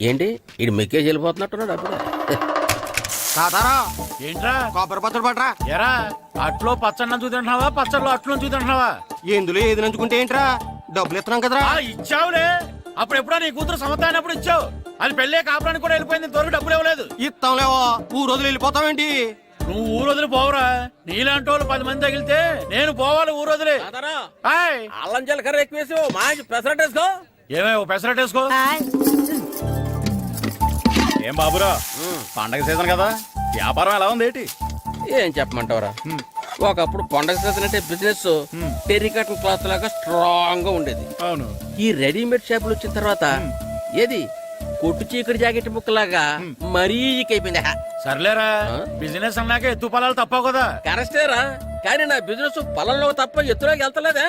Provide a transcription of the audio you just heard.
ఏంటి ఇడు మెక్కేసి వెళ్ళిపోతున్నట్టున్నాడు అప్పుడే. తాతారా ఏంట్రా కొబ్బరి పచ్చడి పట్రా. ఎరా అట్లో పచ్చడి నంచు తింటున్నావా పచ్చడిలో అట్లు నంచు తింటున్నావా? ఎందులో ఏది నంచుకుంటే ఏంట్రా, డబ్బులు ఇస్తున్నాం కదరా. ఇచ్చావులే, అప్పుడు ఎప్పుడో నీ కూతురు సమత అయినప్పుడు ఇచ్చావు. అది పెళ్ళే కాపురానికి కూడా వెళ్ళిపోయింది, ఇంతవరకు డబ్బులు ఇవ్వలేదు. ఇస్తాంలేవో, ఊరు వదిలి వెళ్ళిపోతావేంటి? నువ్వు ఊరు వదిలి పోవురా, నీలాంటి వాళ్ళు 10 మంది తగిలితే నేను పోవాలి ఊరు వదిలి. అల్లం జీలకర్ర ఎక్కువ వేసి మంచి పెసరట్ వేసుకో. ఏమే ఓ పెసరట్ వేసుకో. ఏం బాబురా, పండగ సీజన్ కదా, వ్యాపారం ఎలా ఉంది ఏంటి? ఏం చెప్పమంటావురా, ఒకప్పుడు పండగ సీజన్ అంటే బిజినెస్ టెరికాటన్ క్లాత్ లాగా స్ట్రాంగ్ గా ఉండేది. అవును, ఈ రెడీమేడ్ షాపులు వచ్చిన తర్వాత ఏది కొట్టు చీకటి జాకెట్ ముక్కలాగా మరీ అయిపోయింది. సర్లేరా, బిజినెస్ అన్నాక ఎత్తు పొలాలు తప్పవు కదా. కరెస్టేరా, కానీ నా బిజినెస్ పొలంలో తప్ప ఎత్తులోకి వెళ్తలేదే.